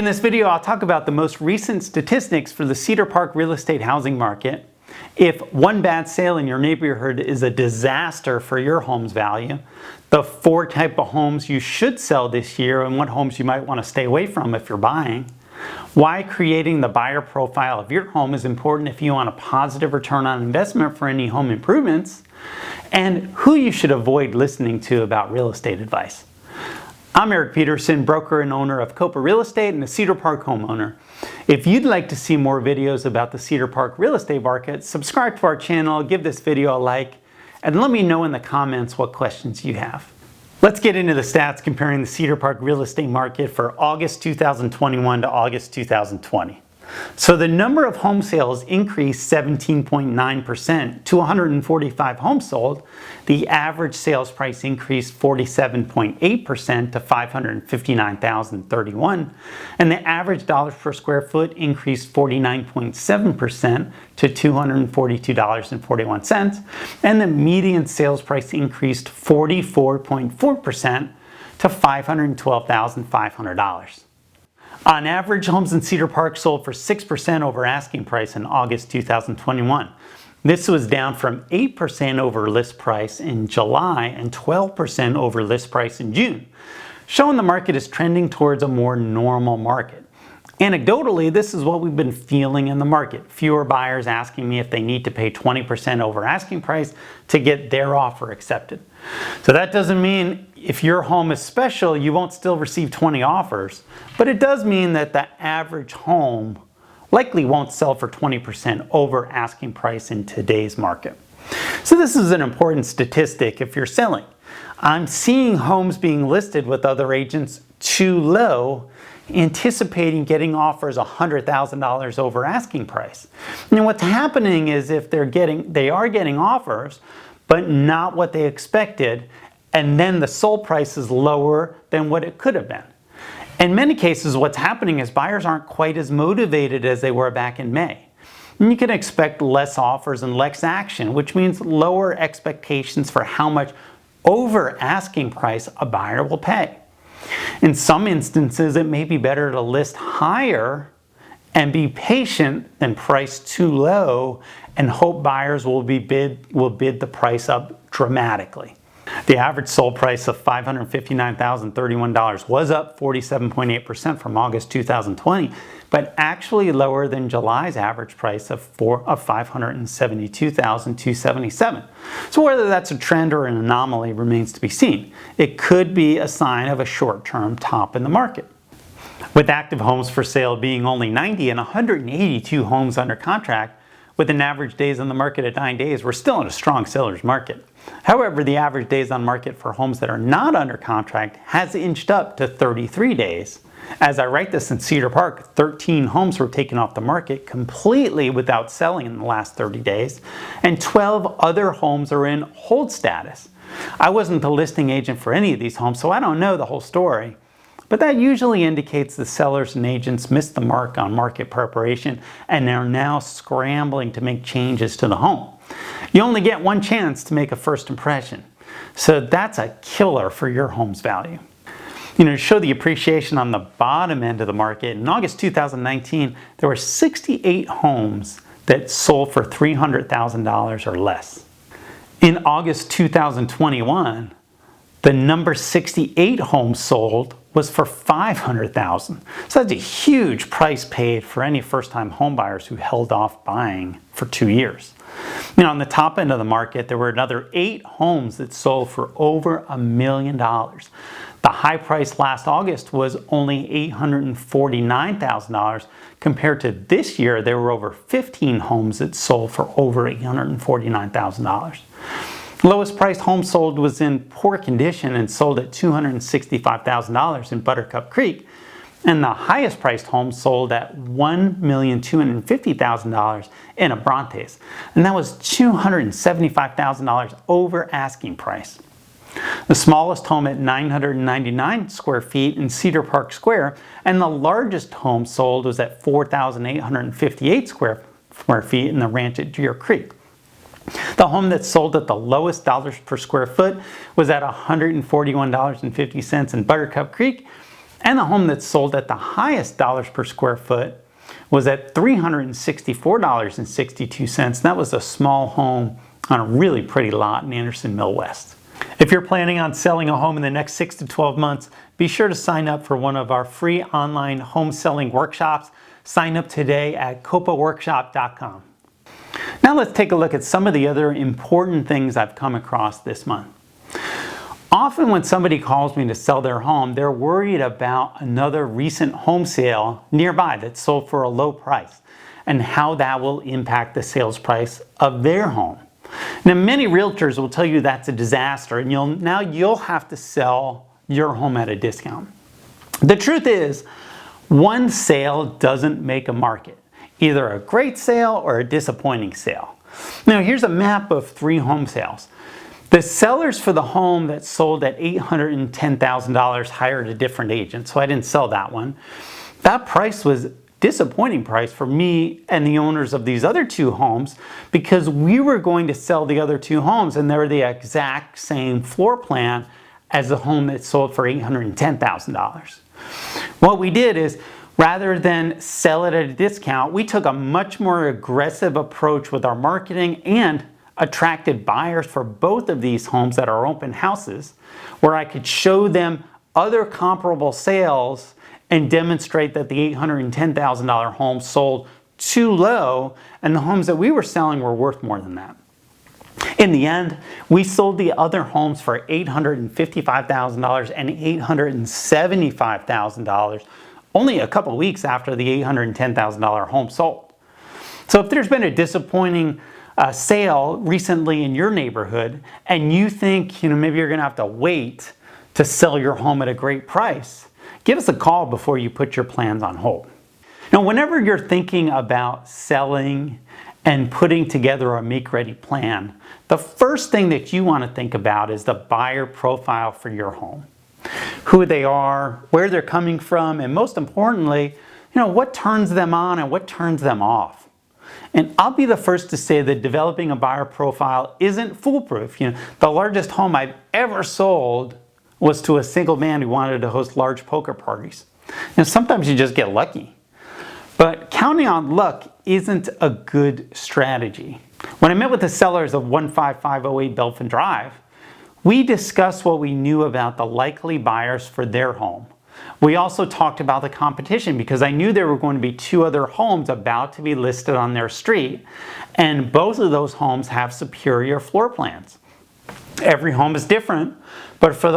In this video, I'll talk about the most recent statistics for the Cedar Park real estate housing market. If one bad sale in your neighborhood is a disaster for your home's value, the 4 types of homes you should sell this year and what homes you might want to stay away from if you're buying, why creating the buyer profile of your home is important if you want a positive return on investment for any home improvements, and who you should avoid listening to about real estate advice. I'm Eric Peterson, broker and owner of Copa Real Estate and a Cedar Park homeowner. If you'd like to see more videos about the Cedar Park real estate market, subscribe to our channel, give this video a like, and let me know in the comments what questions you have. Let's get into the stats comparing the Cedar Park real estate market for August 2021 to August 2020. So the number of home sales increased 17.9% to 145 homes sold. The average sales price increased 47.8% to $559,031. And the average dollars per square foot increased 49.7% to $242.41. And the median sales price increased 44.4% to $512,500. On average, homes in Cedar Park sold for 6% over asking price in August 2021. This was down from 8% over list price in July and 12% over list price in June, showing the market is trending towards a more normal market. Anecdotally, this is what we've been feeling in the market. Fewer buyers asking me if they need to pay 20% over asking price to get their offer accepted. So that doesn't mean if your home is special, you won't still receive 20 offers, but it does mean that the average home likely won't sell for 20% over asking price in today's market. So this is an important statistic if you're selling. I'm seeing homes being listed with other agents too low, anticipating getting offers $100,000 over asking price. And what's happening is if they are getting offers, but not what they expected, and then the sold price is lower than what it could have been. In many cases, what's happening is buyers aren't quite as motivated as they were back in May. And you can expect less offers and less action, which means lower expectations for how much over asking price a buyer will pay. In some instances, it may be better to list higher and be patient than price too low and hope buyers will bid the price up dramatically. The average sold price of $559,031 was up 47.8% from August 2020, but actually lower than July's average price of $572,277. So whether that's a trend or an anomaly remains to be seen. It could be a sign of a short-term top in the market. With active homes for sale being only 90 and 182 homes under contract, with an average days on the market at 9 days, we're still in a strong seller's market. However, the average days on market for homes that are not under contract has inched up to 33 days. As I write this in Cedar Park, 13 homes were taken off the market completely without selling in the last 30 days, and 12 other homes are in hold status. I wasn't the listing agent for any of these homes, so I don't know the whole story. But that usually indicates the sellers and agents missed the mark on market preparation and are now scrambling to make changes to the home. You only get one chance to make a first impression. So that's a killer for your home's value. To show the appreciation on the bottom end of the market, in August 2019, there were 68 homes that sold for $300,000 or less. In August 2021, the number 68 homes sold was for $500,000. So that's a huge price paid for any first-time home buyers who held off buying for 2 years. On the top end of the market, there were another 8 homes that sold for over $1 million. The high price last August was only $849,000. Compared to this year, there were over 15 homes that sold for over $849,000. Lowest priced home sold was in poor condition and sold at $265,000 in Buttercup Creek. And the highest priced home sold at $1,250,000 in Abrantes. And that was $275,000 over asking price. The smallest home at 999 square feet in Cedar Park Square, and the largest home sold was at 4,858 square feet in the ranch at Deer Creek. The home that sold at the lowest dollars per square foot was at $141.50 in Buttercup Creek, And the home that sold at the highest dollars per square foot was at $364.62. That was a small home on a really pretty lot in Anderson Mill West. If you're planning on selling a home in the next 6 to 12 months, be sure to sign up for one of our free online home selling workshops. Sign up today at copaworkshop.com. Now let's take a look at some of the other important things I've come across this month. Often when somebody calls me to sell their home, they're worried about another recent home sale nearby that sold for a low price and how that will impact the sales price of their home. Now, many realtors will tell you that's a disaster and you'll have to sell your home at a discount. The truth is, one sale doesn't make a market, either a great sale or a disappointing sale. Now, here's a map of 3 home sales. The sellers for the home that sold at $810,000 hired a different agent, so I didn't sell that one. That price was a disappointing price for me and the owners of these other 2 homes because we were going to sell the other 2 homes and they were the exact same floor plan as the home that sold for $810,000. What we did is, rather than sell it at a discount, we took a much more aggressive approach with our marketing and attracted buyers for both of these homes at our open houses, where I could show them other comparable sales and demonstrate that the $810,000 home sold too low and the homes that we were selling were worth more than that. In the end, we sold the other homes for $855,000 and $875,000 only a couple weeks after the $810,000 home sold. So if there's been a disappointing sale recently in your neighborhood and you think maybe you're going to have to wait to sell your home at a great price, give us a call before you put your plans on hold. Now, whenever you're thinking about selling and putting together a make-ready plan, the first thing that you want to think about is the buyer profile for your home. Who they are, where they're coming from, and most importantly, what turns them on and what turns them off. And I'll be the first to say that developing a buyer profile isn't foolproof. The largest home I've ever sold was to a single man who wanted to host large poker parties. Sometimes you just get lucky. But counting on luck isn't a good strategy. When I met with the sellers of 15508 Belfin Drive, we discussed what we knew about the likely buyers for their home. We also talked about the competition because I knew there were going to be 2 other homes about to be listed on their street, and both of those homes have superior floor plans. Every home is different, but for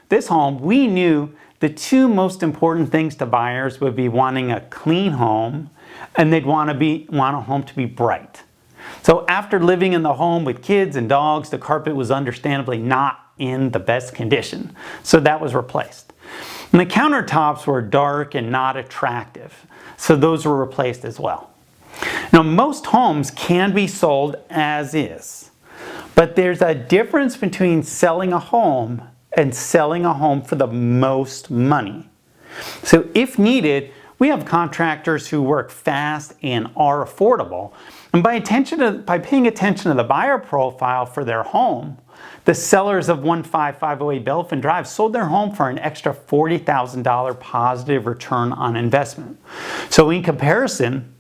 this home, we knew the 2 most important things to buyers would be wanting a clean home and they'd want a home to be bright. So after living in the home with kids and dogs, the carpet was understandably not in the best condition, so that was replaced. And the countertops were dark and not attractive, so those were replaced as well. Now, most homes can be sold as is, but there's a difference between selling a home and selling a home for the most money. So if needed, we have contractors who work fast and are affordable. And by paying attention to the buyer profile for their home, the sellers of 15508 Belfin Drive sold their home for an extra $40,000 positive return on investment. So in comparison,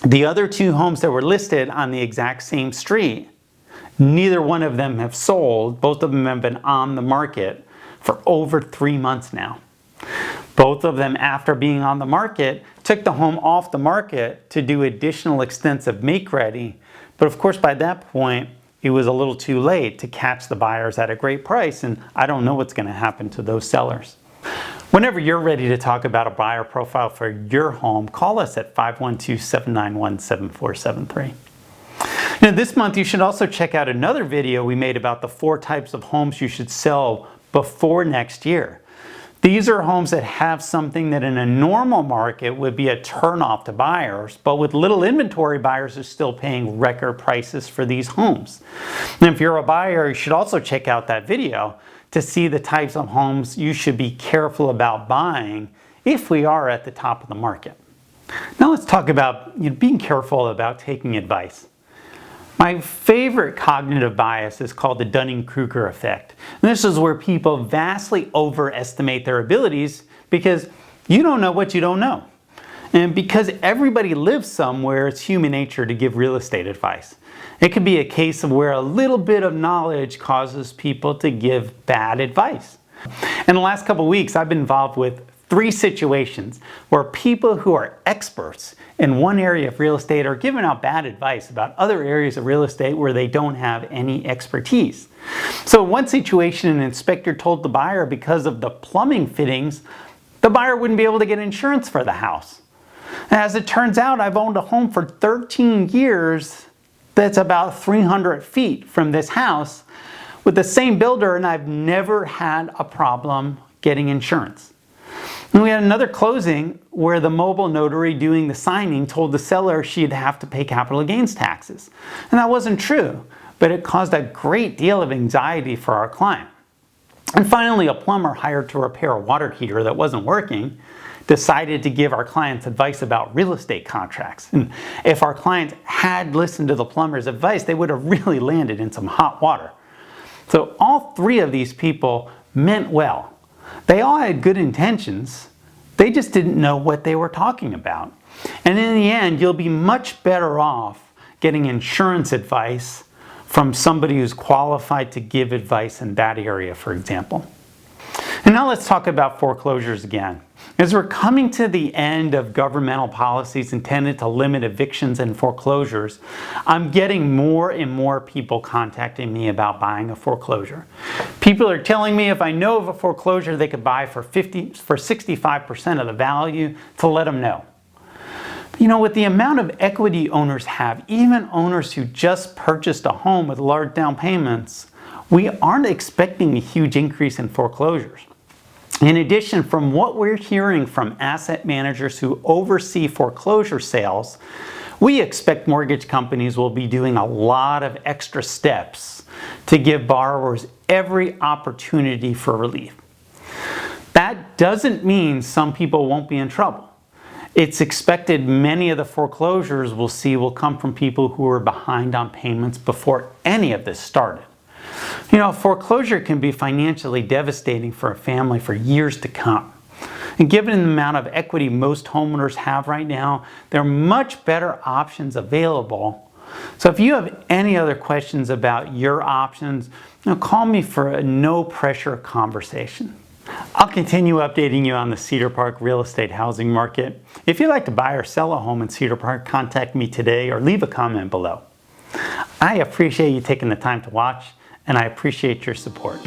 the other 2 homes that were listed on the exact same street, neither one of them have sold. Both of them have been on the market for over 3 months now. Both of them, after being on the market, took the home off the market to do additional extensive make-ready. But of course, by that point, it was a little too late to catch the buyers at a great price, and I don't know what's going to happen to those sellers. Whenever you're ready to talk about a buyer profile for your home, call us at 512-791-7473. Now, this month, you should also check out another video we made about the 4 types of homes you should sell before next year. These are homes that have something that in a normal market would be a turnoff to buyers, but with little inventory, buyers are still paying record prices for these homes. And if you're a buyer, you should also check out that video to see the types of homes you should be careful about buying if we are at the top of the market. Now let's talk about being careful about taking advice. My favorite cognitive bias is called the Dunning-Kruger effect. And this is where people vastly overestimate their abilities because you don't know what you don't know. And because everybody lives somewhere, it's human nature to give real estate advice. It could be a case of where a little bit of knowledge causes people to give bad advice. In the last couple of weeks, I've been involved with 3 situations where people who are experts in one area of real estate are giving out bad advice about other areas of real estate where they don't have any expertise. So in one situation, an inspector told the buyer because of the plumbing fittings, the buyer wouldn't be able to get insurance for the house. As it turns out, I've owned a home for 13 years that's about 300 feet from this house with the same builder, and I've never had a problem getting insurance. And we had another closing where the mobile notary doing the signing told the seller she'd have to pay capital gains taxes. And that wasn't true, but it caused a great deal of anxiety for our client. And finally, a plumber hired to repair a water heater that wasn't working decided to give our clients advice about real estate contracts. And if our clients had listened to the plumber's advice, they would have really landed in some hot water. So all 3 of these people meant well. They all had good intentions. They just didn't know what they were talking about. And in the end, you'll be much better off getting insurance advice from somebody who's qualified to give advice in that area, for example. And now let's talk about foreclosures again. As we're coming to the end of governmental policies intended to limit evictions and foreclosures, I'm getting more and more people contacting me about buying a foreclosure. People are telling me if I know of a foreclosure they could buy for 65% of the value, to let them know. You know, with the amount of equity owners have, even owners who just purchased a home with large down payments, we aren't expecting a huge increase in foreclosures. In addition, from what we're hearing from asset managers who oversee foreclosure sales, we expect mortgage companies will be doing a lot of extra steps to give borrowers every opportunity for relief. That doesn't mean some people won't be in trouble. It's expected many of the foreclosures we'll see will come from people who were behind on payments before any of this started. You know, foreclosure can be financially devastating for a family for years to come. And given the amount of equity most homeowners have right now, there are much better options available. So if you have any other questions about your options, call me for a no-pressure conversation. I'll continue updating you on the Cedar Park real estate housing market. If you'd like to buy or sell a home in Cedar Park, contact me today or leave a comment below. I appreciate you taking the time to watch, and I appreciate your support.